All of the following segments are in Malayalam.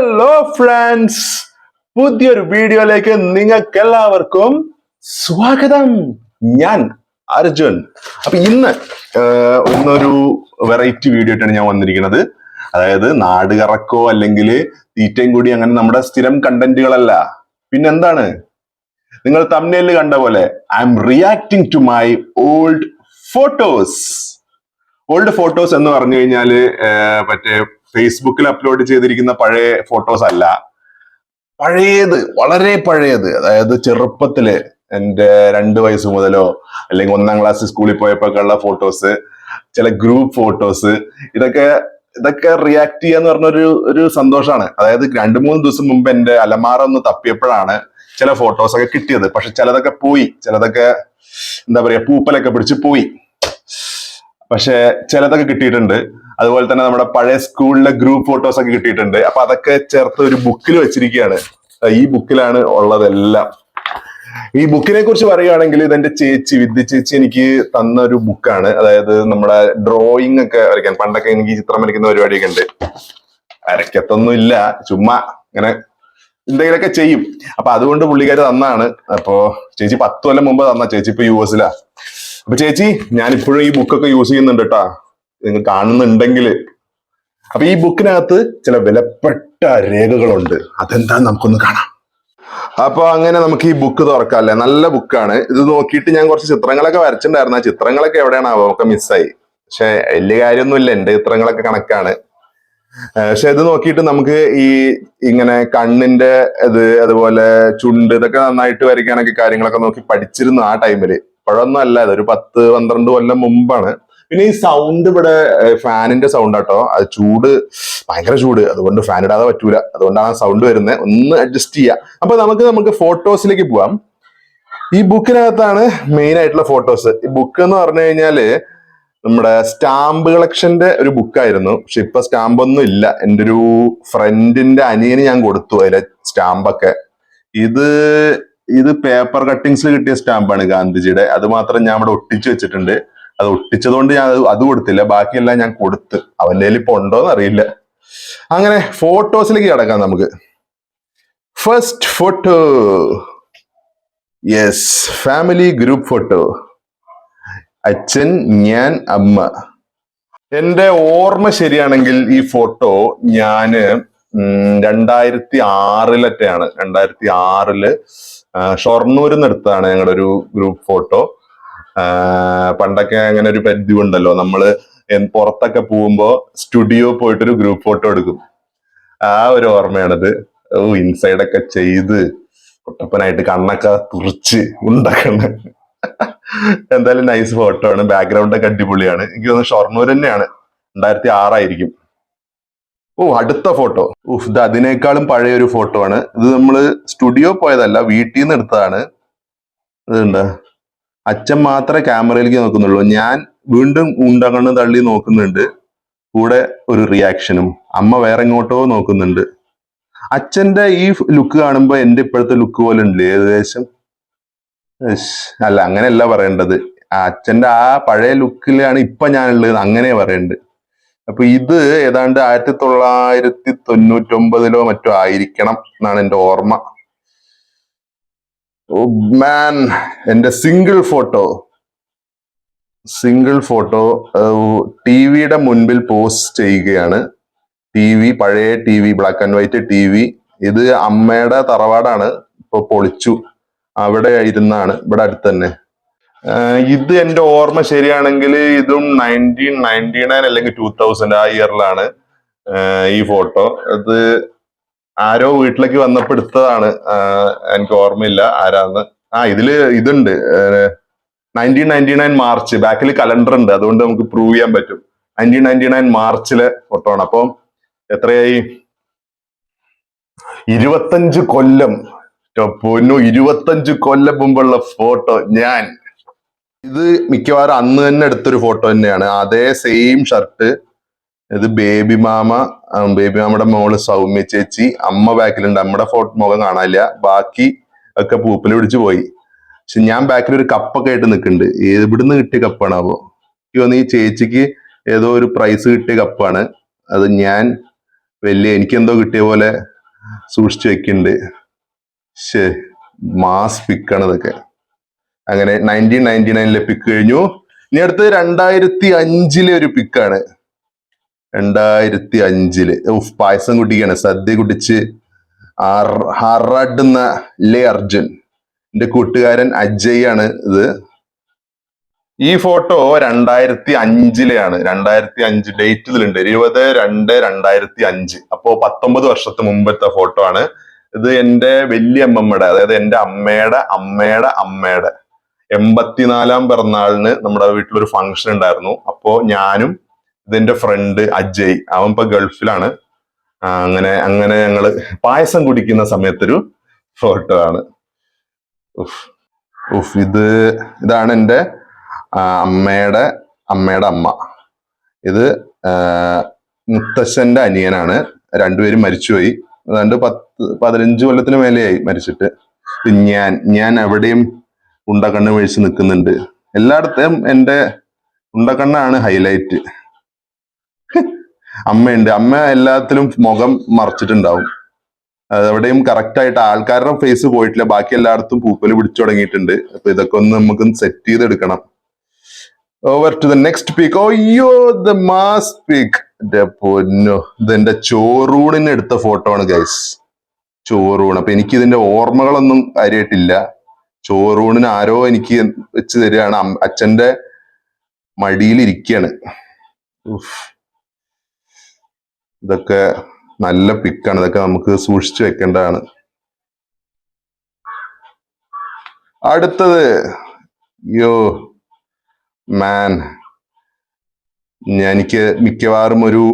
ഹലോ ഫ്രണ്ട്സ്, പുതിയൊരു വീഡിയോയിലേക്ക് നിങ്ങൾക്ക് എല്ലാവർക്കും സ്വാഗതം. ഞാൻ അർജുൻ. അപ്പൊ ഇന്നൊരു വെറൈറ്റി വീഡിയോ ആയിട്ടാണ് ഞാൻ വന്നിരിക്കുന്നത്. അതായത് നാട് കറക്കോ അല്ലെങ്കിൽ തീറ്റയും കൂടി അങ്ങനെ നമ്മുടെ സ്ഥിരം കണ്ടന്റുകളല്ല. പിന്നെന്താണ്, നിങ്ങൾ തംബ്നെയിലിൽ കണ്ട പോലെ I am reacting to my old photos. Old photos എന്ന് പറഞ്ഞു കഴിഞ്ഞാല് മറ്റേ ഫേസ്ബുക്കിൽ അപ്ലോഡ് ചെയ്തിരിക്കുന്ന പഴയ ഫോട്ടോസ് അല്ല, പഴയത്, വളരെ പഴയത്. അതായത് ചെറുപ്പത്തില് എന്റെ 2 വയസ്സ് മുതലോ അല്ലെങ്കിൽ 1-ാം ക്ലാസ് സ്കൂളിൽ പോയപ്പോഴൊക്കെ ഉള്ള ഫോട്ടോസ്, ചില ഗ്രൂപ്പ് ഫോട്ടോസ്, ഇതൊക്കെ റിയാക്ട് ചെയ്യാന്ന് പറഞ്ഞൊരു സന്തോഷമാണ്. അതായത് 2-3 ദിവസം മുമ്പ് എന്റെ അലമാര ഒന്ന് തപ്പിയപ്പോഴാണ് ചില ഫോട്ടോസ് ഒക്കെ കിട്ടിയത്. പക്ഷെ ചിലതൊക്കെ പോയി, ചിലതൊക്കെ എന്താ പറയാ പൂപ്പലൊക്കെ പിടിച്ച് പോയി. പക്ഷെ ചിലതൊക്കെ കിട്ടിയിട്ടുണ്ട്. അതുപോലെ തന്നെ നമ്മുടെ പഴയ സ്കൂളിലെ ഗ്രൂപ്പ് ഫോട്ടോസ് ഒക്കെ കിട്ടിയിട്ടുണ്ട്. അപ്പൊ അതൊക്കെ ചേർത്ത് ഒരു ബുക്കിൽ വെച്ചിരിക്കുകയാണ്. ഈ ബുക്കിലാണ് ഉള്ളതെല്ലാം. ഈ ബുക്കിനെ കുറിച്ച് പറയുകയാണെങ്കിൽ ഇതെന്റെ ചേച്ചി വിദ്യ ചേച്ചി എനിക്ക് തന്ന ഒരു ബുക്കാണ്. അതായത് നമ്മുടെ ഡ്രോയിങ് ഒക്കെ വരയ്ക്കാൻ, പണ്ടൊക്കെ എനിക്ക് ചിത്രം വരയ്ക്കുന്ന പരിപാടിയൊക്കെ ഉണ്ട്. വരയ്ക്കത്തൊന്നും ഇല്ല, ചുമ്മാ ഇങ്ങനെ എന്തെങ്കിലുമൊക്കെ ചെയ്യും. അപ്പൊ അതുകൊണ്ട് പുള്ളിക്കാര് തന്നാണ്. അപ്പോ ചേച്ചി 10 കൊല്ലം മുമ്പ് തന്ന. ചേച്ചി ഇപ്പൊ US-ലാ. അപ്പൊ ചേച്ചി, ഞാൻ ഇപ്പോഴും ഈ ബുക്കൊക്കെ യൂസ് ചെയ്യുന്നുണ്ട് കേട്ടാ, നിങ്ങൾ കാണുന്നുണ്ടെങ്കിൽ. അപ്പൊ ഈ ബുക്കിനകത്ത് ചില വിലപ്പെട്ട രേഖകളുണ്ട്. അതെന്താ നമുക്കൊന്ന് കാണാം. അപ്പൊ അങ്ങനെ നമുക്ക് ഈ ബുക്ക് തുറക്കാം അല്ലേ. നല്ല ബുക്കാണ്. ഇത് നോക്കിയിട്ട് ഞാൻ കുറച്ച് ചിത്രങ്ങളൊക്കെ വരച്ചിട്ടുണ്ടായിരുന്നു. ആ ചിത്രങ്ങളൊക്കെ എവിടെയാണാവോ, ഒക്കെ മിസ്സായി. പക്ഷെ വലിയ കാര്യമൊന്നുമില്ല, എന്റെ ചിത്രങ്ങളൊക്കെ കണക്കാണ്. പക്ഷെ ഇത് നോക്കിയിട്ട് നമുക്ക് ഇങ്ങനെ കണ്ണിന്റെ ഇത്, അതുപോലെ ചുണ്ട്, ഇതൊക്കെ നന്നായിട്ട് വരയ്ക്കാനൊക്കെ കാര്യങ്ങളൊക്കെ നോക്കി പഠിച്ചിരുന്നു ആ ടൈമില്. ഇപ്പോഴൊന്നും അല്ല, ഇതൊരു 10-12 കൊല്ലം മുമ്പാണ്. പിന്നെ ഈ സൗണ്ട് ഇവിടെ ഫാനിന്റെ സൗണ്ട് ആട്ടോ. അത് ഭയങ്കര ചൂട്, അതുകൊണ്ട് ഫാൻ ഇടാതെ പറ്റൂല. അതുകൊണ്ടാണ് സൗണ്ട് വരുന്നത്. ഒന്ന് അഡ്ജസ്റ്റ് ചെയ്യാം. അപ്പൊ നമുക്ക് ഫോട്ടോസിലേക്ക് പോവാം. ഈ ബുക്കിനകത്താണ് മെയിൻ ആയിട്ടുള്ള ഫോട്ടോസ്. ഈ ബുക്ക് എന്ന് പറഞ്ഞു കഴിഞ്ഞാല് നമ്മുടെ സ്റ്റാമ്പ് കളക്ഷന്റെ ഒരു ബുക്കായിരുന്നു. പക്ഷെ ഇപ്പൊ സ്റ്റാമ്പൊന്നും ഇല്ല. എൻ്റെ ഒരു ഫ്രണ്ടിന്റെ അനിയന് ഞാൻ കൊടുത്തു അതിലെ സ്റ്റാമ്പൊക്കെ. ഇത് പേപ്പർ കട്ടിങ്സ് കിട്ടിയ സ്റ്റാമ്പാണ്, ഗാന്ധിജിയുടെ. അത് മാത്രം ഞാൻ ഇവിടെ ഒട്ടിച്ചു വെച്ചിട്ടുണ്ട്. അത് ഒട്ടിച്ചതുകൊണ്ട് ഞാൻ അത് കൊടുത്തില്ല, ബാക്കിയെല്ലാം ഞാൻ കൊടുത്ത്. അവന്റെ കയ്യിൽ ഇപ്പൊ ഉണ്ടോന്ന് അറിയില്ല. അങ്ങനെ ഫോട്ടോസിലേക്ക് കിടക്കാം നമുക്ക്. First photo, yes, family group photo. അച്ഛൻ, ഞാൻ, അമ്മ. എന്റെ ഓർമ്മ ശരിയാണെങ്കിൽ ഈ ഫോട്ടോ ഞാന് 2006-ലൊക്കെയാണ്. 2006-ല് ഷൊർണൂരിൽ നിന്ന് എടുത്തതാണ് ഞങ്ങളുടെ ഒരു ഗ്രൂപ്പ് ഫോട്ടോ. പണ്ടൊക്കെ അങ്ങനെ ഒരു പരിധി ഉണ്ടല്ലോ, നമ്മള് പുറത്തൊക്കെ പോകുമ്പോ സ്റ്റുഡിയോ പോയിട്ടൊരു ഗ്രൂപ്പ് ഫോട്ടോ എടുക്കും. ആ ഒരു ഓർമ്മയാണിത്. ഇൻസൈഡ് ഒക്കെ ചെയ്ത് കുട്ടപ്പനായിട്ട് കണ്ണൊക്കെ തുറിച്ച് ഉണ്ടാക്കണ്. എന്തായാലും നൈസ് ഫോട്ടോ ആണ്. ബാക്ക്ഗ്രൗണ്ട് ഒക്കെ അടിപൊളിയാണ്. എനിക്ക് തോന്നുന്നു ഷൊർണൂർ തന്നെയാണ്. 2006 ആയിരിക്കും. അടുത്ത ഫോട്ടോ, ഇത് അതിനേക്കാളും പഴയ ഒരു ഫോട്ടോ ആണ്. ഇത് നമ്മള് സ്റ്റുഡിയോ പോയതല്ല, വീട്ടിൽ നിന്ന് എടുത്തതാണ്. ഇതുണ്ട്, അച്ഛൻ മാത്രമേ ക്യാമറയിലേക്ക് നോക്കുന്നുള്ളൂ. ഞാൻ വീണ്ടും ഉണ്ടകണ്ണ് തള്ളി നോക്കുന്നുണ്ട്. കൂടെ ഒരു റിയാക്ഷനും. അമ്മ വേറെ എങ്ങോട്ടോ നോക്കുന്നുണ്ട്. അച്ഛന്റെ ഈ ലുക്ക് കാണുമ്പോ എന്റെ ഇപ്പോഴത്തെ ലുക്ക് പോലെ ഉണ്ട് ഏകദേശം. അല്ല, അങ്ങനെയല്ല പറയേണ്ടത്. അച്ഛന്റെ ആ പഴയ ലുക്കിലാണ് ഇപ്പൊ ഞാനുള്ളത്, അങ്ങനെ പറയേണ്ടത്. അപ്പൊ ഇത് ഏതാണ്ട് 1999-ലോ മറ്റോ ആയിരിക്കണം എന്നാണ് എന്റെ ഓർമ്മ. മാൻ, എന്റെ സിംഗിൾ ഫോട്ടോ ടിവിയുടെ മുൻപിൽ പോസ്റ്റ് ചെയ്യുകയാണ്. പഴയ TV, black and white TV. ഇത് അമ്മയുടെ തറവാടാണ്, ഇപ്പൊ പൊളിച്ചു. അവിടെ ഇരുന്നാണ്, ഇവിടെ അടുത്ത് തന്നെ. ഇത് എന്റെ ഓർമ്മ ശരിയാണെങ്കിൽ ഇതും 1999 അല്ലെങ്കിൽ 2000 ആ ഇയറിലാണ് ഈ ഫോട്ടോ. ഇത് ആരോ വീട്ടിലേക്ക് വന്നപ്പോ എടുത്തതാണ്. എനിക്ക് ഓർമ്മയില്ല ആരാന്ന്. ഇതുണ്ട് 1999 മാർച്ച്. ബാക്കിൽ കലണ്ടർ ഉണ്ട്, അതുകൊണ്ട് നമുക്ക് പ്രൂവ് ചെയ്യാൻ പറ്റും. 1999 മാർച്ചിലെ ഫോട്ടോ ആണ്. അപ്പം എത്രയായി? 25 കൊല്ലം. 25 കൊല്ലം മുമ്പുള്ള ഫോട്ടോ. ഇത് മിക്കവാറും അന്ന് തന്നെ എടുത്തൊരു ഫോട്ടോ തന്നെയാണ്. അതേ സെയിം ഷർട്ട്. ഇത് ബേബി മാമയുടെ മോള് സൗമ്യ ചേച്ചി. അമ്മ ബാക്കിലുണ്ട്. അമ്മയുടെ മുഖം കാണാനില്ല. ബാക്കി ഒക്കെ പൂപ്പല് പിടിച്ചു പോയി. പക്ഷെ ഞാൻ ബാക്കിൽ ഒരു കപ്പൊക്കെ ആയിട്ട് നിൽക്കുന്നുണ്ട്. എവിടുന്ന് കിട്ടിയ കപ്പാണാവോ? ഈ ചേച്ചിക്ക് ഏതോ ഒരു പ്രൈസ് കിട്ടിയ കപ്പാണ്. അത് ഞാൻ എനിക്കെന്തോ കിട്ടിയ പോലെ സൂക്ഷിച്ചു വെക്കുന്നുണ്ട്. ശേ, മാസ് പിക്കാണ് ഇതൊക്കെ. അങ്ങനെ 1999 പിക്ക് കഴിഞ്ഞു. ഇനി അടുത്ത് 2005 ഒരു പിക്കാണ്. 2005 പായസം കുട്ടിക്കാണ്, സദ്യ കുടിച്ച് ഹറാട്ടുന്ന ലേ അർജുൻ. എന്റെ കൂട്ടുകാരൻ അജയ് ആണ് ഇത്. ഈ ഫോട്ടോ 2005 2005 ഡേറ്റ് ഇതിലുണ്ട്, 20/2/2005. അപ്പോ 19 വർഷത്തിന് മുമ്പത്തെ ഫോട്ടോ ആണ് ഇത്. എന്റെ വലിയ അമ്മമ്മയുടെ, അതായത് എന്റെ അമ്മയുടെ അമ്മയുടെ അമ്മയുടെ 84ാം പിറന്നാളിന് നമ്മുടെ വീട്ടിലൊരു ഫംഗ്ഷൻ ഉണ്ടായിരുന്നു. അപ്പോ ഞാനും ഇതെന്റെ ഫ്രണ്ട് അജയ്, അവൻ ഇപ്പൊ ഗൾഫിലാണ്. അങ്ങനെ ഞങ്ങള് പായസം കുടിക്കുന്ന സമയത്തൊരു ഫോട്ടോ ആണ്. ഇതാണ് എന്റെ അമ്മയുടെ അമ്മ. ഇത് മുത്തശ്ശന്റെ അനിയനാണ്. രണ്ടുപേരും മരിച്ചുപോയി. ഏതാണ്ട് 10-15 കൊല്ലത്തിന് മേലെയായി മരിച്ചിട്ട്. ഞാൻ എവിടെയും ഉണ്ടക്കണ്ണ് വീഴ്ച നിൽക്കുന്നുണ്ട്. എല്ലായിടത്തും എന്റെ ഉണ്ടക്കണ്ണാണ് ഹൈലൈറ്റ്. അമ്മയുണ്ട്, അമ്മ എല്ലാത്തിലും മുഖം മറച്ചിട്ടുണ്ടാവും. അതെവിടെയും കറക്റ്റ് ആയിട്ട് ആൾക്കാരുടെ ഫേസ് പോയിട്ടില്ല. ബാക്കി എല്ലായിടത്തും പൂപ്പല് പിടിച്ചു തുടങ്ങിയിട്ടുണ്ട്. അപ്പൊ ഇതൊക്കെ ഒന്ന് നമുക്ക് സെറ്റ് ചെയ്തെടുക്കണം. Over to the next peak. അയ്യോ, ദ മാസ് പീക്ക്. പൊന്നോ, ഇതെന്റെ ചോറൂണിന് എടുത്ത ഫോട്ടോ ആണ് ഗൈസ്. ചോറൂണ്. അപ്പൊ എനിക്ക് ഇതിന്റെ ഓർമ്മകളൊന്നും കാര്യമായിട്ടില്ല. ചോറൂണിന് ആരോ എനിക്ക് വെച്ച് തരികയാണ്. അച്ഛന്റെ മടിയിലിരിക്കുകയാണ്. ഇതൊക്കെ നല്ല പിക്കാണ്. ഇതൊക്കെ നമുക്ക് സൂക്ഷിച്ചു വെക്കേണ്ടതാണ്. അടുത്തത്, യോ മാൻ, എനിക്ക് മിക്കവാറും ഒരു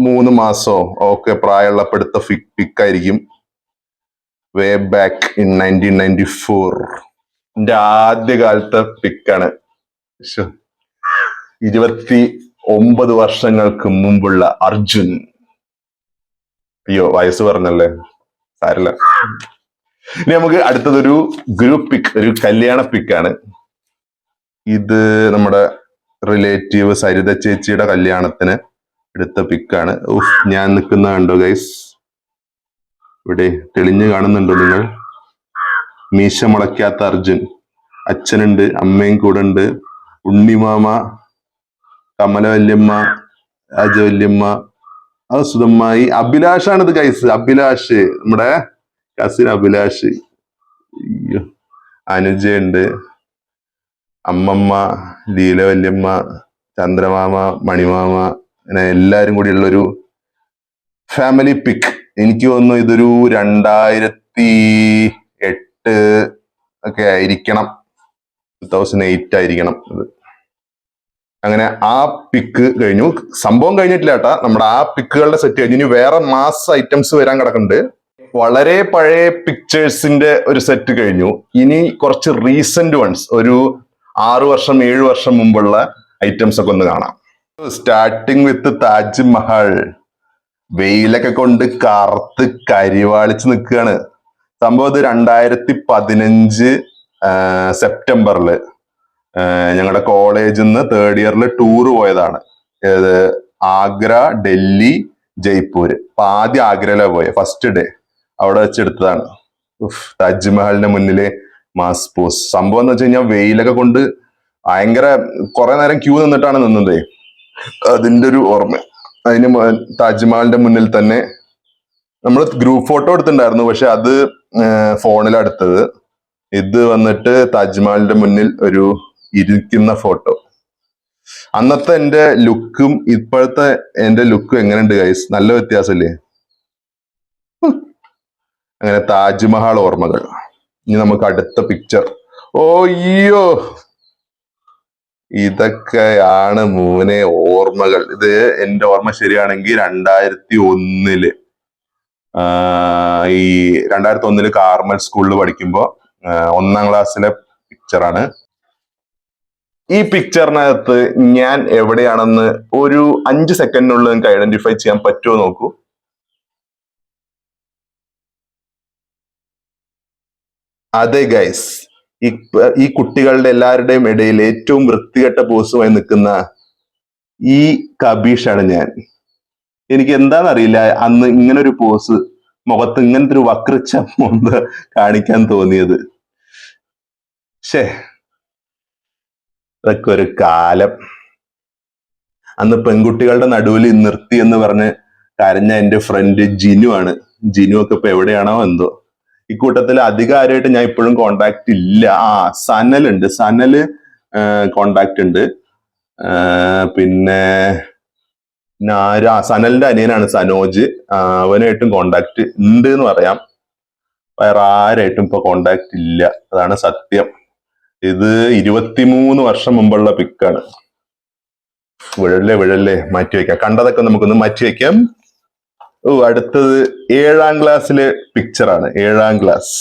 3 മാസോ ഒക്കെ പ്രായമുള്ളപ്പോ എടുത്ത പിക്കായിരിക്കും. Way back in 1994. എന്റെ ആദ്യകാലത്തെ പിക്കാണ്. 29 വർഷങ്ങൾക്ക് മുമ്പുള്ള അർജുൻ. അയ്യോ, വയസ്സ് പറഞ്ഞല്ലേ, സാരില്ല. ഇനി നമുക്ക് അടുത്തതൊരു ഗ്രൂപ്പ് പിക്ക്, ഒരു കല്യാണ പിക്കാണ്. ഇത് നമ്മുടെ റിലേറ്റീവ് സരിത ചേച്ചിയുടെ കല്യാണത്തിന് എടുത്ത പിക്കാണ്. ഞാൻ നിൽക്കുന്ന കണ്ടോ ഗൈസ്? ഇവിടെ തെളിഞ്ഞു കാണുന്നുണ്ടോ നിങ്ങൾ? മീശ മുളയ്ക്കാത്ത അർജുൻ. അച്ഛനുണ്ട്, അമ്മയും കൂടെ ഉണ്ട്. ഉണ്ണിമാമ, കമലവല്യമ്മ, രാജവല്യമ്മ, സുധമ്മായി. അഭിലാഷാണ് ഇത് ഗൈസ്. അഭിലാഷ്, നമ്മുടെ കസിൻ അഭിലാഷ്. അനുജയുണ്ട്, അമ്മമ്മ, ലീലവല്യമ്മ, ചന്ദ്രമാമ, മണിമാമ, അങ്ങനെ എല്ലാരും കൂടി ഉള്ളൊരു ഫാമിലി പിക്ക്. എനിക്ക് തോന്നുന്നു ഇതൊരു 2008 ഒക്കെ ആയിരിക്കണം, 2008 ആയിരിക്കണം ഇത്. അങ്ങനെ ആ പിക്ക് കഴിഞ്ഞു. സംഭവം കഴിഞ്ഞിട്ടില്ല കേട്ടാ. നമ്മുടെ ആ പിക്കുകളുടെ സെറ്റ് കഴിഞ്ഞു. ഇനി വേറെ മാസ് ഐറ്റംസ് വരാൻ കിടക്കുന്നുണ്ട്. വളരെ പഴയ പിക്ചേഴ്സിന്റെ ഒരു സെറ്റ് കഴിഞ്ഞു. ഇനി കുറച്ച് റീസെന്റ് വൺസ്, ഒരു 6 വർഷം 7 വർഷം മുമ്പുള്ള ഐറ്റംസ് ഒക്കെ ഒന്ന് കാണാം. Starting with Taj Mahal. വെയിലൊക്കെ കൊണ്ട് കറുത്ത് കരിവാളിച്ച് നിൽക്കുകയാണ്. സംഭവം ഇത് 2015 സെപ്റ്റംബറില് ഞങ്ങളുടെ കോളേജിൽ നിന്ന് 3rd ഇയറിൽ ടൂർ പോയതാണ്. ആഗ്ര, ഡൽഹി, ജയ്പൂർ. അപ്പൊ ആദ്യം ആഗ്രയിലാണ് പോയത്. ഫസ്റ്റ് ഡേ അവിടെ വെച്ചെടുത്തതാണ്. താജ്മഹലിന്റെ മുന്നില് മാസ് പോസ്. സംഭവം എന്ന് വെച്ച് കഴിഞ്ഞാൽ വെയിലൊക്കെ കൊണ്ട് ഭയങ്കര കുറെ നേരം ക്യൂ നിന്നിട്ടാണ് നിന്നത്. അതിന്റെ ഒരു ഓർമ്മ. അതിന് താജ്മഹലിന്റെ മുന്നിൽ തന്നെ നമ്മൾ ഗ്രൂപ്പ് ഫോട്ടോ എടുത്തിട്ടുണ്ടായിരുന്നു. പക്ഷെ അത് ഫോണിലാണ് എടുത്തത്. ഇത് വന്നിട്ട് താജ്മഹലിന്റെ മുന്നിൽ ഒരു ഇരിക്കുന്ന ഫോട്ടോ. അന്നത്തെ എന്റെ ലുക്കും ഇപ്പോഴത്തെ എന്റെ ലുക്കും എങ്ങനെയുണ്ട് ഗൈസ്? നല്ല വ്യത്യാസമില്ലേ? അങ്ങനെ താജ്മഹൽ ഓർമ്മകൾ. ഇനി നമുക്ക് അടുത്ത പിക്ചർ. ഓയ്യോ, ഇതൊക്കെയാണ് മൂനെ ഓർമ്മകൾ. ഇത് എന്റെ ഓർമ്മ ശരിയാണെങ്കിൽ 2001 ഈ 2001 കാർമൽ സ്കൂളിൽ പഠിക്കുമ്പോ 1ാം ക്ലാസ്സിലെ പിക്ചറാണ്. ഈ പിക്ചറിനകത്ത് ഞാൻ എവിടെയാണെന്ന് ഒരു 5 സെക്കൻഡിനുള്ളിൽ നിങ്ങൾക്ക് ഐഡന്റിഫൈ ചെയ്യാൻ പറ്റുമോ നോക്കൂ. അതെ ഗൈസ്, ഈ കുട്ടികളുടെ എല്ലാവരുടെയും ഇടയിൽ ഏറ്റവും വൃത്തികെട്ട പോസുമായി നിൽക്കുന്ന ഈ കബീഷാണ് ഞാൻ. എനിക്ക് എന്താണെന്നറിയില്ല, അന്ന് ഇങ്ങനെ ഒരു പോസ് മുഖത്ത് ഇങ്ങനത്തെ ഒരു വക്രിച്ച മുമ്പ് കാണിക്കാൻ തോന്നിയത്. ശേ, അതൊക്കെ ഒരു കാലം. അന്ന് പെൺകുട്ടികളുടെ നടുവിൽ നിർത്തി എന്ന് പറഞ്ഞ് കരഞ്ഞ എന്റെ ഫ്രണ്ട് ജിനു ആണ്. ജിനു ഒക്കെ ഇപ്പൊ എവിടെയാണോ എന്തോ. ഇക്കൂട്ടത്തിൽ അധികാരമായിട്ട് ഞാൻ ഇപ്പോഴും കോണ്ടാക്ട് ഇല്ല. സനൽ ഉണ്ട്, സനല് കോണ്ടാക്ട് ഉണ്ട്. പിന്നെ സനലിന്റെ അനിയനാണ് സനോജ്, അവനായിട്ടും കോണ്ടാക്ട് ഉണ്ട് എന്ന് പറയാം. വേറെ ആരായിട്ടും ഇപ്പൊ കോണ്ടാക്ട് ഇല്ല, അതാണ് സത്യം. ഇത് 23 വർഷം മുമ്പുള്ള പിക്കാണ്. വിഴല്ലേ മാറ്റി വെക്കാം. കണ്ടതൊക്കെ നമുക്കൊന്ന് മാറ്റി വെക്കാം. അടുത്തത് 7ാം ക്ലാസ്സിലെ പിക്ചറാണ്. 7ാം ക്ലാസ്.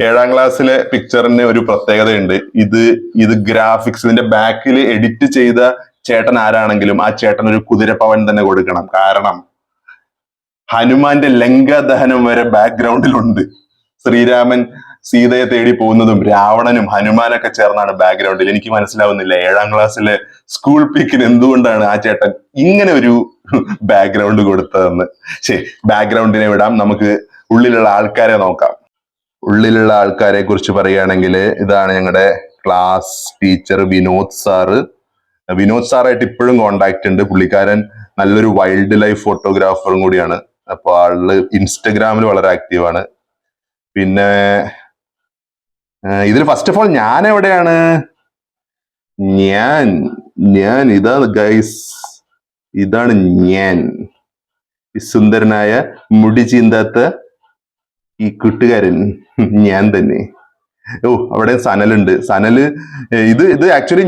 7ാം ക്ലാസ്സിലെ പിക്ചറിന് ഒരു പ്രത്യേകതയുണ്ട്. ഇത് ഗ്രാഫിക്സ്, ഇതിന്റെ ബാക്കിൽ എഡിറ്റ് ചെയ്ത ചേട്ടൻ ആരാണെങ്കിലും ആ ചേട്ടൻ ഒരു കുതിരപ്പവൻ തന്നെ കൊടുക്കണം. കാരണം ഹനുമാന്റെ ലങ്കാദഹനം വരെ ബാക്ക്ഗ്രൗണ്ടിലുണ്ട്. ശ്രീരാമൻ സീതയെ തേടി പോകുന്നതും രാവണനും ഹനുമാനൊക്കെ ചേർന്നാണ് ബാക്ക്ഗ്രൗണ്ടിൽ. എനിക്ക് മനസ്സിലാവുന്നില്ല 7ാം ക്ലാസ്സിലെ സ്കൂൾ പിക്കിന് എന്തുകൊണ്ടാണ് ആ ചേട്ടൻ ഇങ്ങനെ ഒരു ബാക്ക്ഗ്രൗണ്ട് കൊടുത്തതെന്ന്. ശരി, ബാക്ക്ഗ്രൗണ്ടിനെ വിടാം, നമുക്ക് ഉള്ളിലുള്ള ആൾക്കാരെ നോക്കാം. ഉള്ളിലുള്ള ആൾക്കാരെ കുറിച്ച് പറയുകയാണെങ്കിൽ ഇതാണ് ഞങ്ങളുടെ class teacher Vinod sir. Vinod സാറായിട്ട് ഇപ്പോഴും കോണ്ടാക്ട് ഉണ്ട്. പുള്ളിക്കാരൻ നല്ലൊരു വൈൽഡ് ലൈഫ് ഫോട്ടോഗ്രാഫറും കൂടിയാണ്. അപ്പൊ ആള് ഇൻസ്റ്റഗ്രാമിൽ വളരെ ആക്റ്റീവാണ്. പിന്നെ ഇതിൽ ഫസ്റ്റ് ഓഫ് ഓൾ ഞാൻ എവിടെയാണ്? ഞാൻ ഇതാണ് ഗൈസ്, ഇതാണ് ഞാൻ, ഈ സുന്ദരനായ മുടി ചീന്താത്ത ഈ കൂട്ടുകാരൻ ഞാൻ തന്നെ. അവിടെ സനലുണ്ട്. സനല് ഇത് ആക്ച്വലി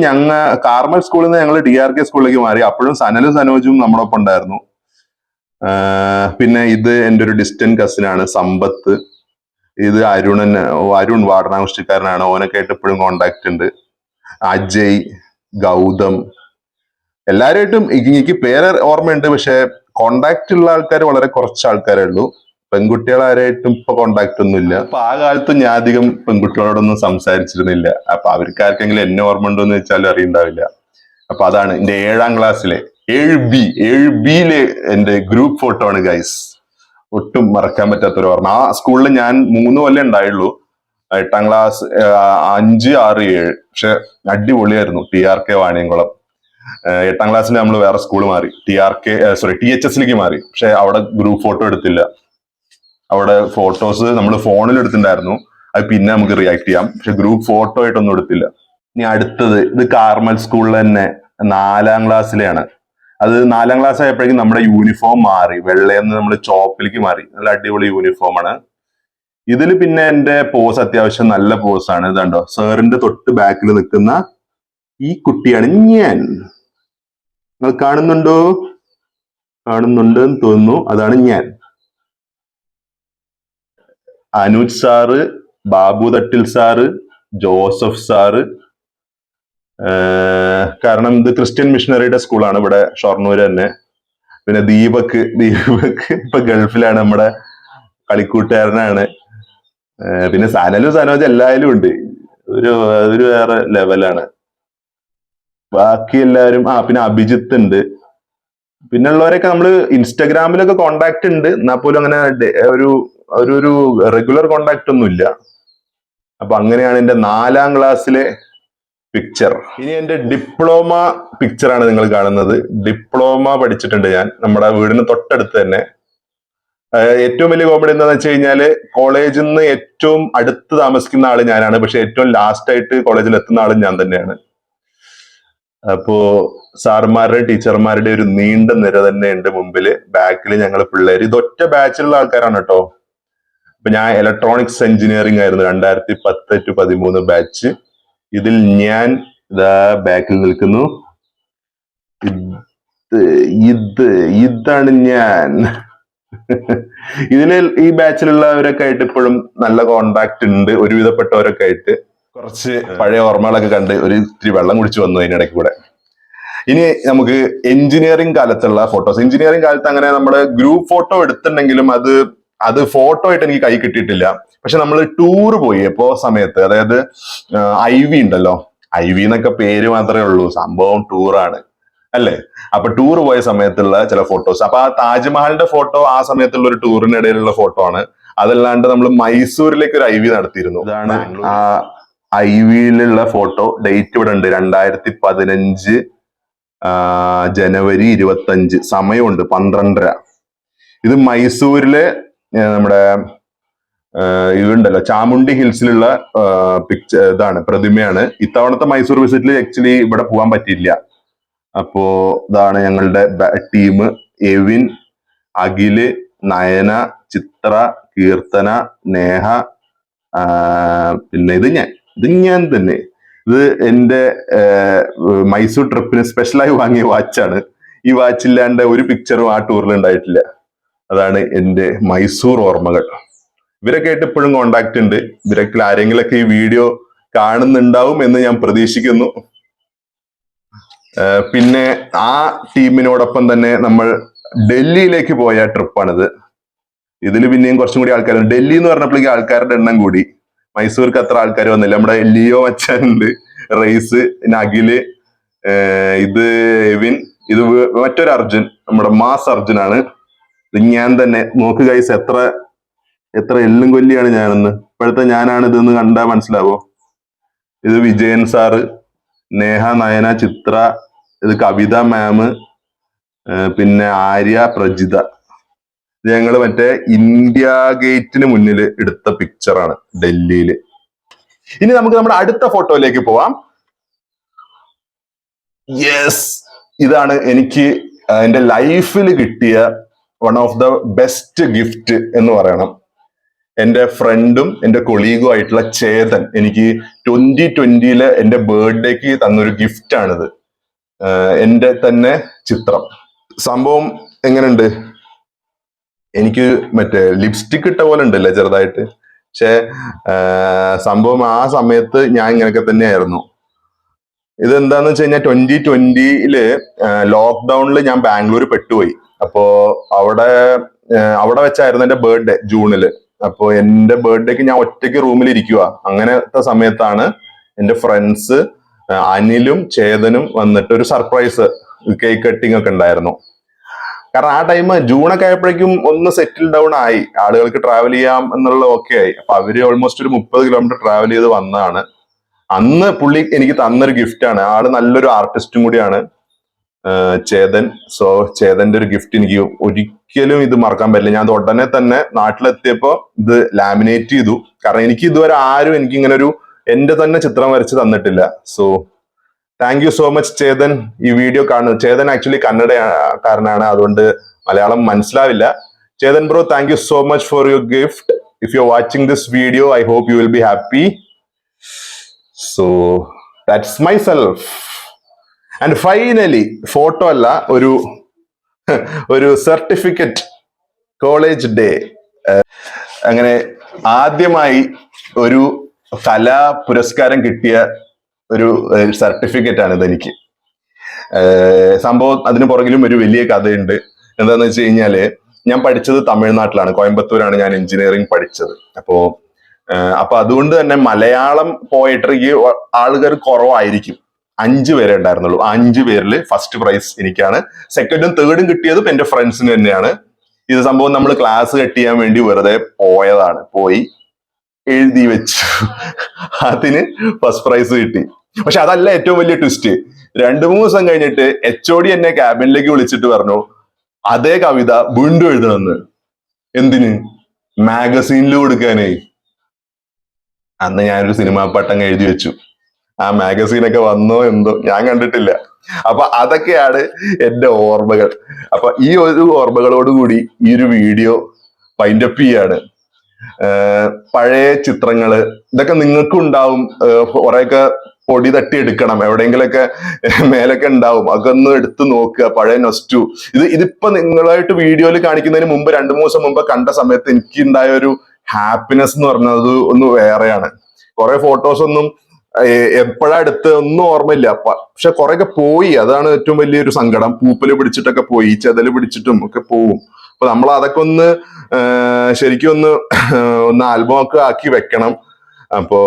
കാർമൽ സ്കൂളിൽ നിന്ന് ഞങ്ങൾ DRK സ്കൂളിലേക്ക് മാറി. അപ്പോഴും സനലും സനോജും നമ്മളൊപ്പം ഉണ്ടായിരുന്നു. പിന്നെ ഇത് എൻ്റെ ഒരു ഡിസ്റ്റന്റ് കസിനാണ് സമ്പത്ത്. ഇത് അരുൺ വാടനാകുഷ്ടിക്കാരനാണ്. ഓനൊക്കെ ആയിട്ട് എപ്പോഴും കോണ്ടാക്ട് ഉണ്ട്. അജയ്, ഗൗതം, എല്ലാവരുമായിട്ടും എനിക്ക് പേര് ഓർമ്മയുണ്ട്. പക്ഷെ കോണ്ടാക്ട് ഉള്ള ആൾക്കാർ വളരെ കുറച്ച് ആൾക്കാരേ ഉള്ളൂ. പെൺകുട്ടികളാരായിട്ടും ഇപ്പൊ കോണ്ടാക്ട് ഒന്നും ഇല്ല. അപ്പൊ ആ കാലത്ത് ഞാൻ അധികം പെൺകുട്ടികളോടൊന്നും സംസാരിച്ചിരുന്നില്ല. അപ്പൊ അവർക്ക് ആർക്കെങ്കിലും എന്നെ ഓർമ്മ ഉണ്ടോ എന്ന് വെച്ചാലും അറിയണ്ടാവില്ല. അപ്പൊ അതാണ് എന്റെ 7ാം ക്ലാസ്സിലെ 7ബിയിലെ എന്റെ ഗ്രൂപ്പ് ഫോട്ടോ ആണ് ഗൈസ്. ഒട്ടും മറക്കാൻ പറ്റാത്തൊരു ഓർമ്മ. ആ സ്കൂളിൽ ഞാൻ 3 കൊല്ലം ഉണ്ടായുള്ളൂ. 8ാം ക്ലാസ് 5, 6, 7. പക്ഷെ അടിപൊളിയായിരുന്നു. TRK വാണിയംകുളം. 8ാം ക്ലാസ്സിൽ നമ്മൾ വേറെ സ്കൂൾ മാറി, THS മാറി. പക്ഷെ അവിടെ ഗ്രൂപ്പ് ഫോട്ടോ എടുത്തില്ല. അവിടെ ഫോട്ടോസ് നമ്മൾ ഫോണിൽ എടുത്തിട്ടുണ്ടായിരുന്നു. അത് പിന്നെ നമുക്ക് റിയാക്ട് ചെയ്യാം. പക്ഷെ ഗ്രൂപ്പ് ഫോട്ടോ ആയിട്ടൊന്നും എടുത്തില്ല. ഇനി അടുത്തത് ഇത് കാർമൽ സ്കൂളിൽ തന്നെ 4ാം ക്ലാസ്സിലെയാണ്. അത് 4ാം ക്ലാസ് ആയപ്പോഴേക്കും നമ്മുടെ യൂണിഫോം മാറി. വെള്ളയെന്ന് നമ്മൾ ചോപ്പിലേക്ക് മാറി. നല്ല അടിപൊളി യൂണിഫോം ആണ്. ഇതിൽ പിന്നെ എന്റെ പോസ് അത്യാവശ്യം നല്ല പോസാണ്. ഇതുണ്ടോ, സാറിന്റെ തൊട്ട് ബാക്കിൽ നിൽക്കുന്ന ഈ കുട്ടിയാണ് ഞാൻ. നിങ്ങൾ കാണുന്നുണ്ടെന്ന് തോന്നുന്നു. അതാണ് ഞാൻ. അനുജ് സാറ്, ബാബു തട്ടിൽ സാറ്, ജോസഫ് സാറ്. കാരണം ഇത് ക്രിസ്ത്യൻ മിഷണറിയുടെ സ്കൂളാണ് ഇവിടെ ഷൊർണൂർ തന്നെ. പിന്നെ ദീപക് ഇപ്പൊ ഗൾഫിലാണ്, നമ്മുടെ കളിക്കൂട്ടുകാരനാണ്. പിന്നെ സനോജ് എല്ലാവരും ഉണ്ട്. ഒരു വേറെ ലെവലാണ്. ബാക്കി എല്ലാവരും പിന്നെ അഭിജിത്ത് ഉണ്ട്. പിന്നെ ഉള്ളവരൊക്കെ നമ്മള് ഇൻസ്റ്റാഗ്രാമിലൊക്കെ കോണ്ടാക്ട് ഉണ്ട്. എന്നാൽ പോലും അങ്ങനെ ഒരു റെഗുലർ കോണ്ടാക്ട് ഒന്നും ഇല്ല. അപ്പൊ അങ്ങനെയാണ് എന്റെ 4ാം ക്ലാസ്സിലെ പിക്ചർ. ഇനി എന്റെ ഡിപ്ലോമ പിക്ചറാണ് നിങ്ങൾ കാണുന്നത്. ഡിപ്ലോമ പഠിച്ചിട്ടുണ്ട് ഞാൻ, നമ്മുടെ വീടിന് തൊട്ടടുത്ത് തന്നെ. ഏറ്റവും വലിയ കോമഡി എന്താണെന്ന് വെച്ച് കഴിഞ്ഞാല് കോളേജിൽ നിന്ന് ഏറ്റവും അടുത്ത് താമസിക്കുന്ന ആള് ഞാനാണ്. പക്ഷെ ഏറ്റവും ലാസ്റ്റ് ആയിട്ട് കോളേജിൽ എത്തുന്ന ആളും ഞാൻ തന്നെയാണ്. അപ്പോ സാറുമാരുടെ ടീച്ചർമാരുടെ ഒരു നീണ്ട നിര തന്നെ ഉണ്ട് മുമ്പില്. ബാക്കിൽ ഞങ്ങൾ പിള്ളേര്. ഇതൊറ്റ ബാച്ചിലുള്ള ആൾക്കാരാണ് കേട്ടോ. അപ്പൊ ഞാൻ ഇലക്ട്രോണിക്സ് എഞ്ചിനീയറിംഗ് ആയിരുന്നു 2010 to 13 ബാച്ച്. ഇതിൽ ഞാൻ ഇതാ ബാക്കിൽ നിൽക്കുന്നു. ഇതാണ് ഞാൻ. ഈ ബാച്ചിലുള്ളവരൊക്കെ ആയിട്ട് ഇപ്പോഴും നല്ല കോണ്ടാക്ട് ഉണ്ട്. ഒരുവിധപ്പെട്ടവരൊക്കെ ആയിട്ട് കുറച്ച് പഴയ ഓർമ്മകളൊക്കെ കണ്ട് ഇത്തിരി വെള്ളം കുടിച്ചു വന്നു അതിനിടയ്ക്ക് കൂടെ. ഇനി നമുക്ക് എഞ്ചിനീയറിംഗ് കാലത്തുള്ള ഫോട്ടോസ്. എഞ്ചിനീയറിംഗ് കാലത്ത് അങ്ങനെ നമ്മള് ഗ്രൂപ്പ് ഫോട്ടോ എടുത്തിട്ടുണ്ടെങ്കിലും അത് ഫോട്ടോ ആയിട്ട് എനിക്ക് കൈ കിട്ടിയിട്ടില്ല. പക്ഷെ നമ്മൾ ടൂർ പോയി സമയത്ത്, അതായത് IV ഉണ്ടല്ലോ, IV എന്നൊക്കെ പേര് മാത്രമേ ഉള്ളൂ, സംഭവം ടൂറാണ്. അല്ലേ? അപ്പൊ ടൂർ പോയ സമയത്തുള്ള ചില ഫോട്ടോസ്. അപ്പൊ ആ താജ്മഹലിന്റെ ഫോട്ടോ ആ സമയത്തുള്ള ഒരു ടൂറിനിടയിലുള്ള ഫോട്ടോ ആണ്. അതല്ലാണ്ട് നമ്മൾ മൈസൂരിലേക്ക് ഒരു IV നടത്തിയിരുന്നു. ഇതാണ് ആ IV ഫോട്ടോ. ഡേറ്റ് ഇവിടെ ഉണ്ട്, 2015 ജനുവരി 25. സമയമുണ്ട് 12:30. ഇത് മൈസൂരിലെ നമ്മുടെ ഇതുണ്ടല്ലോ ചാമുണ്ടി ഹിൽസിലുള്ള പിക്ചർ, ഇതാണ് പ്രതിമയാണ്. ഇത്തവണത്തെ മൈസൂർ വിസിറ്റിൽ ആക്ച്വലി ഇവിടെ പോകാൻ പറ്റിയില്ല. അപ്പോ ഇതാണ് ഞങ്ങളുടെ ടീം. എവിൻ, അഖില്, നയന, ചിത്ര, കീർത്തന, നേഹ, പിന്നെ ഇത് ഞാൻ തന്നെ. ഇത് എന്റെ മൈസൂർ ട്രിപ്പിന് സ്പെഷ്യലായി വാങ്ങിയ വാച്ചാണ്. ഈ വാച്ചില്ലാണ്ട് ഒരു പിക്ചറും ആ ടൂറിൽ ഉണ്ടായിട്ടില്ല. അതാണ് എന്റെ മൈസൂർ ഓർമ്മകൾ. ഇവരൊക്കെ ആയിട്ട് ഇപ്പോഴും കോണ്ടാക്ട് ഉണ്ട്. ഇവരൊക്കെ ആരെങ്കിലൊക്കെ ഈ വീഡിയോ കാണുന്നുണ്ടാവും എന്ന് ഞാൻ പ്രതീക്ഷിക്കുന്നു. പിന്നെ ആ ടീമിനോടൊപ്പം തന്നെ നമ്മൾ ഡൽഹിയിലേക്ക് പോയ ട്രിപ്പാണിത്. ഇതിൽ പിന്നെയും കുറച്ചും കൂടി ആൾക്കാരുണ്ട്. ഡൽഹി എന്ന് പറഞ്ഞപ്പോഴേക്കും ആൾക്കാരുടെ എണ്ണം കൂടി. മൈസൂർക്ക് അത്ര ആൾക്കാർ വന്നില്ല. നമ്മുടെ ലിയോ മച്ചാനുണ്ട്, റൈസ്, അഖില്, ഇത് എവിൻ, ഇത് മറ്റൊരു അർജുൻ, നമ്മുടെ മാസ് അർജുനാണ്. ഇത് ഞാൻ തന്നെ. നോക്ക് ഗൈസ്, എത്ര എല്ലും കൊല്ലിയാണ് ഞാനെന്ന്. ഇപ്പോഴത്തെ ഞാനാണ് ഇതെന്ന് കണ്ടാൽ മനസ്സിലാവോ? ഇത് വിജയൻ സാറ്, നേഹ, നയന, ചിത്ര, ഇത് കവിത മാം, പിന്നെ ആര്യ, പ്രജിത. ഇത് ഞങ്ങള് മറ്റേ ഇന്ത്യ ഗേറ്റിന് മുന്നിൽ എടുത്ത പിക്ചറാണ് ഡൽഹിയില്. ഇനി നമുക്ക് നമ്മുടെ അടുത്ത ഫോട്ടോയിലേക്ക് പോവാം. യെസ്, ഇതാണ് എനിക്ക് എന്റെ ലൈഫിൽ കിട്ടിയ one of the best gift എന്ന് പറയണം. എന്റെ ഫ്രണ്ടും എന്റെ കൊളീഗും ആയിട്ടുള്ള ചേതൻ എനിക്ക് 2020 എന്റെ ബർത്ത്ഡേക്ക് തന്നൊരു ഗിഫ്റ്റ് ആണിത്. എന്റെ തന്നെ ചിത്രം. സംഭവം എങ്ങനെയുണ്ട്? എനിക്ക് മറ്റേ ലിപ്സ്റ്റിക് ഇട്ട പോലെ ഉണ്ടല്ലേ ചെറുതായിട്ട്. പക്ഷെ സംഭവം ആ സമയത്ത് ഞാൻ ഇങ്ങനെയൊക്കെ തന്നെയായിരുന്നു. ഇത് എന്താന്ന് വെച്ച് കഴിഞ്ഞാൽ 2020 ലോക്ക്ഡൌണിൽ ഞാൻ ബാംഗ്ലൂർ പെട്ടുപോയി. അപ്പോ അവിടെ വെച്ചായിരുന്നു എന്റെ ബർത്ത്ഡേ, ജൂണില്. അപ്പോ എന്റെ ബർത്ത്ഡേക്ക് ഞാൻ ഒറ്റയ്ക്ക് റൂമിൽ ഇരിക്കുക. അങ്ങനത്തെ സമയത്താണ് എന്റെ ഫ്രണ്ട്സ് അനിലും ചേതനും വന്നിട്ട് ഒരു സർപ്രൈസ് കേക്ക് കട്ടിങ് ഒക്കെ ഉണ്ടായിരുന്നു. കാരണം ആ ടൈം ജൂണൊക്കെ ആയപ്പോഴേക്കും ഒന്ന് സെറ്റിൽ ഡൗൺ ആയി, ആളുകൾക്ക് ട്രാവൽ ചെയ്യാം എന്നുള്ള ഓക്കെ ആയി. അപ്പൊ അവര് ഓൾമോസ്റ്റ് ഒരു 30 കിലോമീറ്റർ ട്രാവൽ ചെയ്ത് വന്നതാണ്. അന്ന് പുള്ളി എനിക്ക് തന്നൊരു ഗിഫ്റ്റാണ്. ആള് നല്ലൊരു ആർട്ടിസ്റ്റും കൂടിയാണ്, ചേതൻ. സോ ചേതന്റെ ഒരു ഗിഫ്റ്റ് എനിക്ക് ഒരിക്കലും ഇത് മറക്കാൻ പറ്റില്ല. ഞാൻ അത് ഉടനെ തന്നെ നാട്ടിലെത്തിയപ്പോ ഇത് ലാമിനേറ്റ് ചെയ്തു. കാരണം എനിക്ക് ഇതുവരെ ആരും എനിക്ക് ഇങ്ങനെ ഒരു എന്റെ തന്നെ ചിത്രം വരച്ച് തന്നിട്ടില്ല. So thank you so much Chetan. ഈ വീഡിയോ കാണുന്നത്, ചേതൻ ആക്ച്വലി കന്നഡക്കാരനാണ്, അതുകൊണ്ട് മലയാളം മനസ്സിലാവില്ല. Chetan bro, thank you so much for your gift. If you are watching this video, I hope you will be happy. So that's myself. And finally, photo അല്ല, ഒരു സർട്ടിഫിക്കറ്റ്, കോളേജ് ഡേ. അങ്ങനെ ആദ്യമായി ഒരു കലാ പുരസ്കാരം കിട്ടിയ ഒരു സർട്ടിഫിക്കറ്റ് ആണ് ഇതെനിക്ക്. സംഭവം അതിന് പുറകിലും ഒരു വലിയ കഥയുണ്ട്. എന്താന്ന് വെച്ച് കഴിഞ്ഞാല്, ഞാൻ പഠിച്ചത് തമിഴ്നാട്ടിലാണ്, കോയമ്പത്തൂരാണ് ഞാൻ എഞ്ചിനീയറിംഗ് പഠിച്ചത്. അപ്പൊ അതുകൊണ്ട് തന്നെ മലയാളം പോയട്രിക്ക് ആളുകൾ കുറവായിരിക്കും. 5 പേരെ ഉണ്ടായിരുന്നുള്ളൂ. 5 പേരിൽ ഫസ്റ്റ് പ്രൈസ് എനിക്കാണ്. സെക്കൻഡും തേർഡും കിട്ടിയതും എന്റെ ഫ്രണ്ട്സിന് തന്നെയാണ്. ഇത് സംഭവം നമ്മൾ ക്ലാസ് കട്ട് ചെയ്യാൻ വേണ്ടി വെറുതെ പോയതാണ്. പോയി എഴുതി വെച്ചു, അതിന് ഫസ്റ്റ് പ്രൈസ് കിട്ടി. പക്ഷെ അതല്ല ഏറ്റവും വലിയ ട്വിസ്റ്റ്. 2-3 ദിവസം കഴിഞ്ഞിട്ട് HOD എന്നെ ക്യാബിനിലേക്ക് വിളിച്ചിട്ട് പറഞ്ഞു, അതേ കവിത വീണ്ടും എഴുതണമെന്ന്. എന്തിന്? മാഗസീനിൽ കൊടുക്കാനേ. അന്ന് ഞാനൊരു സിനിമാ പാട്ടങ്ങ് എഴുതി വെച്ചു. ആ മാഗസീനൊക്കെ വന്നോ എന്തോ, ഞാൻ കണ്ടിട്ടില്ല. അപ്പൊ അതൊക്കെയാണ് എന്റെ ഓർമ്മകൾ. അപ്പൊ ഈ ഒരു ഓർമ്മകളോടുകൂടി ഈ ഒരു വീഡിയോ വൈൻഡപ്പ് ചെയ്യാണ്. പഴയ ചിത്രങ്ങള് ഇതൊക്കെ നിങ്ങൾക്കും ഉണ്ടാവും. കുറെയൊക്കെ പൊടി തട്ടി എടുക്കണം, എവിടെയെങ്കിലൊക്കെ മേലൊക്കെ ഉണ്ടാവും. അതൊക്കെ ഒന്ന് എടുത്ത് നോക്കുക, പഴയ നൊസ്റ്റു. ഇതിപ്പോ നിങ്ങളായിട്ട് വീഡിയോയിൽ കാണിക്കുന്നതിന് മുമ്പ് 2-3 ദിവസം മുമ്പ് കണ്ട സമയത്ത് എനിക്ക് ഉണ്ടായ ഒരു ഹാപ്പിനെസ് എന്ന് പറഞ്ഞത് ഒന്ന് വേറെയാണ്. കുറെ ഫോട്ടോസ് ഒന്നും എപ്പോഴാ എടുത്ത് ഒന്നും ഓർമ്മയില്ല. പക്ഷെ കുറെയൊക്കെ പോയി, അതാണ് ഏറ്റവും വലിയൊരു സങ്കടം. പൂപ്പല് പിടിച്ചിട്ടൊക്കെ പോയി, ചെതല് പിടിച്ചിട്ടും ഒക്കെ പോവും. അപ്പൊ നമ്മൾ അതൊക്കെ ഒന്ന് ശരിക്കും ഒന്ന് ആൽബം ഒക്കെ ആക്കി വെക്കണം. അപ്പോ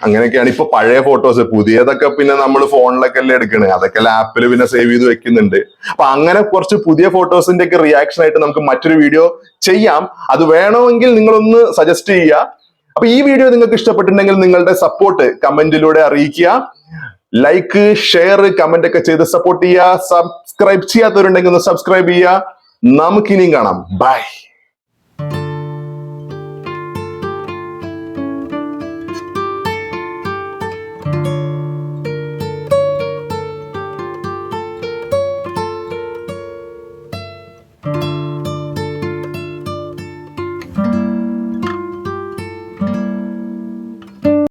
അങ്ങനെയൊക്കെയാണ് ഇപ്പൊ പഴയ ഫോട്ടോസ്. പുതിയതൊക്കെ പിന്നെ നമ്മൾ ഫോണിലൊക്കെ അല്ലേ എടുക്കണേ, അതൊക്കെ ആപ്പിൽ പിന്നെ സേവ് ചെയ്ത് വെക്കുന്നുണ്ട്. അപ്പൊ അങ്ങനെ കുറച്ച് പുതിയ ഫോട്ടോസിന്റെ ഒക്കെ റിയാക്ഷൻ ആയിട്ട് നമുക്ക് മറ്റൊരു വീഡിയോ ചെയ്യാം. അത് വേണമെങ്കിൽ നിങ്ങളൊന്ന് സജസ്റ്റ് ചെയ്യുക. അപ്പൊ ഈ വീഡിയോ നിങ്ങൾക്ക് ഇഷ്ടപ്പെട്ടിട്ടുണ്ടെങ്കിൽ നിങ്ങളുടെ സപ്പോർട്ട് കമന്റിലൂടെ അറിയിക്കുക. ലൈക്ക്, ഷെയർ, കമന്റ് ഒക്കെ ചെയ്ത് സപ്പോർട്ട് ചെയ്യുക. സബ്സ്ക്രൈബ് ചെയ്യാത്തവരുണ്ടെങ്കിൽ ഒന്ന് സബ്സ്ക്രൈബ് ചെയ്യുക. നമുക്കിനിയും കാണാം. ബൈ.